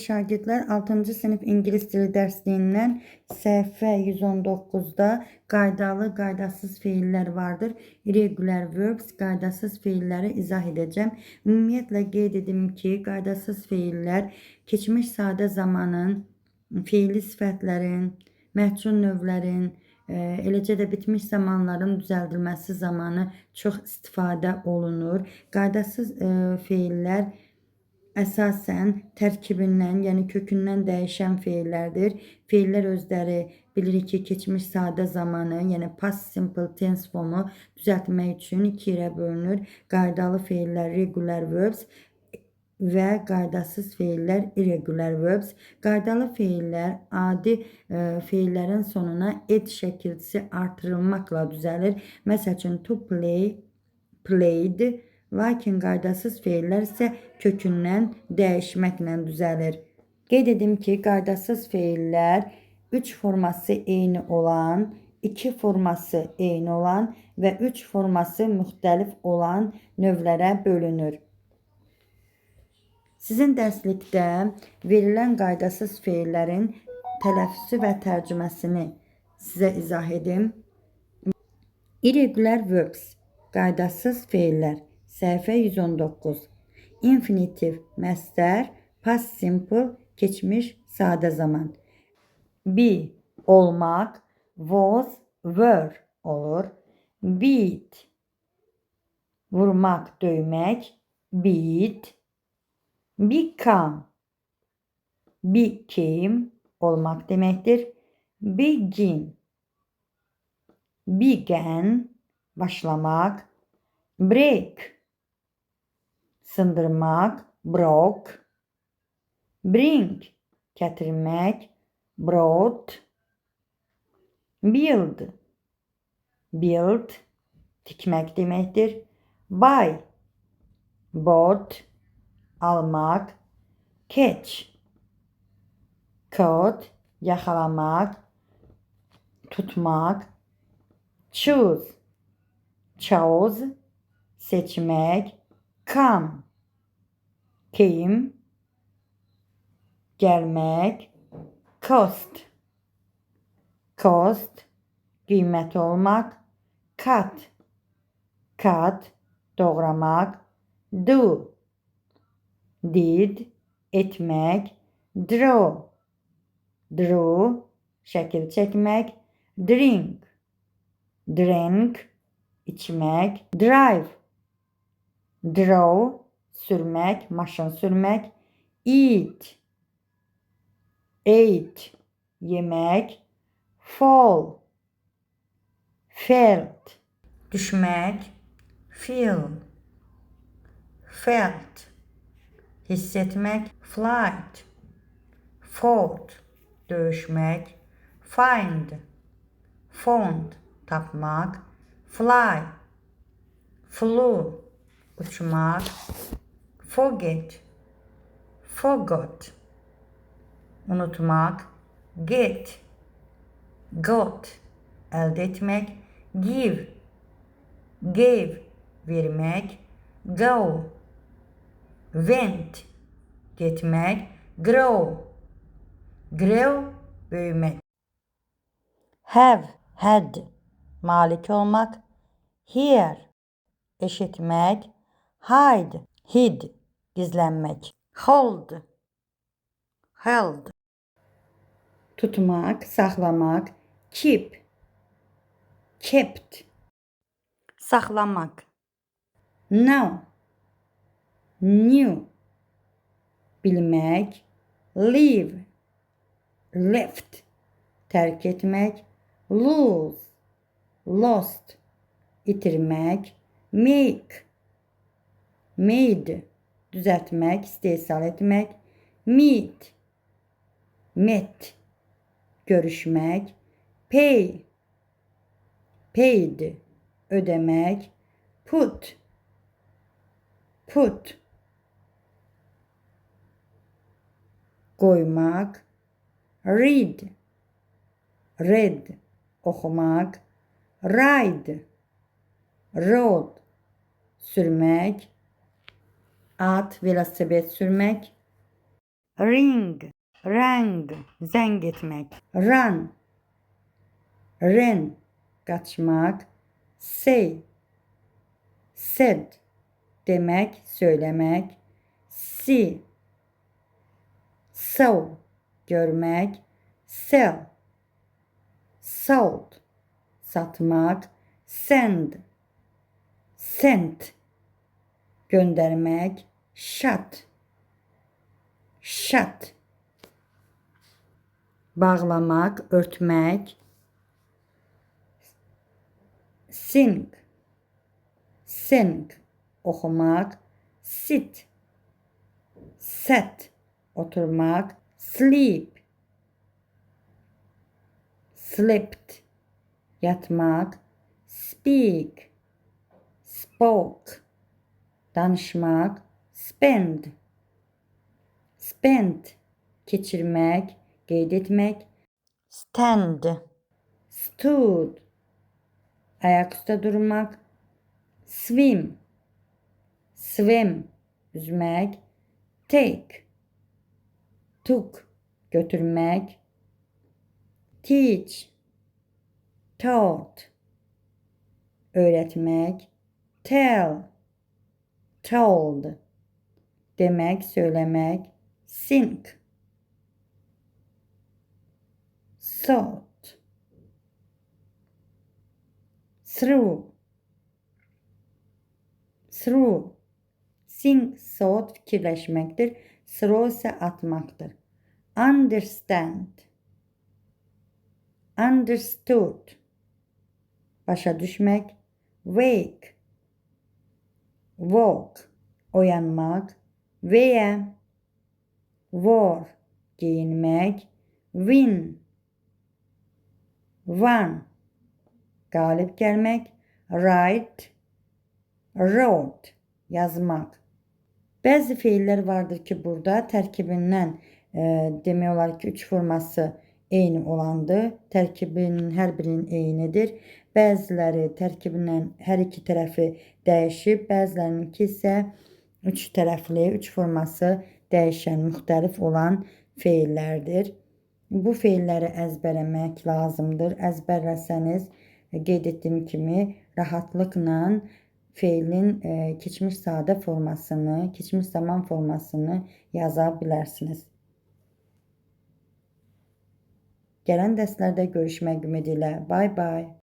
Şagirdlər 6-cı sinif ingilis dili dərsliyindən səhifə 119-da qaydalı, qaydasız feillər vardır. Irregular verbs, qaydasız feilləri izah edəcəm. Ümumiyyətlə qeyd edim ki, qaydasız feillər keçmiş sadə zamanın, feili sifətlərin, məhcun növlərin, eləcə də bitmiş zamanların düzəldilməsi zamanı çox istifadə olunur. Qaydasız feillər əsasən tərkibindən, yəni kökündən dəyişən feillərdir. Feillər özləri bilirik ki, keçmiş sadə zamanı, yəni past simple tense formu düzəltmək üçün iki yerə bölünür. Qaydalı feillər regular verbs və qaydasız feillər irregular verbs. Qaydalı feillər adi feillərin sonuna ed şəkilçisi artırılmaqla düzəlir. Məsəl üçün to play, played. Lakin qaydasız feillər isə kökündən dəyişməklə düzəlir. Qeyd edim ki, qaydasız feillər 3 forması eyni olan, 2 forması eyni olan və 3 forması müxtəlif olan növlərə bölünür. Sizin dərslikdə verilən qaydasız feillərin tələffüzü və tərcüməsini sizə izah edim. Irregular verbs, qaydasız feillər. Səhifə 119. Infinitiv, məsdər, past simple, keçmiş, sadə zaman. Be, olmaq, was, were olur. Beat, vurmaq, döymək, beat. Become, became, olmaq deməkdir. Begin, began, başlamaq. Break, sındırmaq, broke. Bring, gətirmək, brought. Build, build, tikmək deməkdir. Buy, bought, almaq. Catch, caught, yaxalamaq, tutmaq. Choose, chose, seçmək. Come, came, gəlmək. Cost, cost, qiymət olmaq. Cut, cut, doğramaq. Do, did, etmək. Draw, drew, şəkil çəkmək. Drink, drink, içmək. Drive, drove, sürmək, maşın sürmək. Eat, ate, yemək. Fall, felt, düşmək. Feel, felt, hiss etmək. Flight, fought, döyüşmək. Find, found, tapmaq. Fly, flew, uçmaq. Forget, forgot, unutmaq. Get, got, əldə etmək. Give, gave, vermək. Go, went, getmək. Grow, grew, böyümək. Have, had, malik olmaq. Hear, eşitmək. Hide, hid, gizlənmək. Hold, held, tutmaq, saxlamaq. Keep, kept, saxlamaq. Know, knew, bilmək. Leave, left, tərk etmək. Lose, lost, itirmək. Make, made, düzəltmək, istehsal etmək. Meet, met, görüşmək. Pay, paid, ödəmək. Put, put, qoymaq. Read, read, oxumaq. Ride, rode, sürmək. At, velosiped sürmək. ring, rang, zəng etmək. Run, ren, qaçmaq. Say, said, demək, söyləmək. See, saw, görmək. Sell, sold, satmaq. Send, sent, göndərmək. Shut, shut, bağlamaq, örtmək. Sing, sing, oxumaq. Sit, sat, oturmaq. Sleep, slept, yatmaq. Speak, spoke, danışmaq. Spend, spent, keçirmək, qeyd etmək. Stand, stood, ayaküstə durmaq. Swim, swim, yüzmək. Take, took, götürmək. Teach, taught, öğretmek. Tell, told, demek, söylemek. Sink, salt, through, through. Sink, salt, fikirleşmektir. Throw ise atmaktır. Understand, understood, başa düşmek. Wake, walk, uyanmak. Wear, wore, giyinmek. Win, won, galip gelmek. Write, wrote, yazmak. Bəzi feiller vardır ki, burada tərkibindən demək olar ki, 3 forması eyni olandır. Tərkibinin hər birinin eynidir. Bəziləri tərkibindən hər iki tərəfi dəyişib, bəzilərinki isə 3 tərəfli, 3 forması dəyişən, müxtəlif olan feillərdir. Bu feilləri əzbərləmək lazımdır. Əzbərləsəniz, qeyd etdiyim kimi, rahatlıqla feilin keçmiş sadə formasını, keçmiş zaman formasını yaza bilərsiniz. Gələn dərslərdə görüşmək ümidi ilə. Bye bye.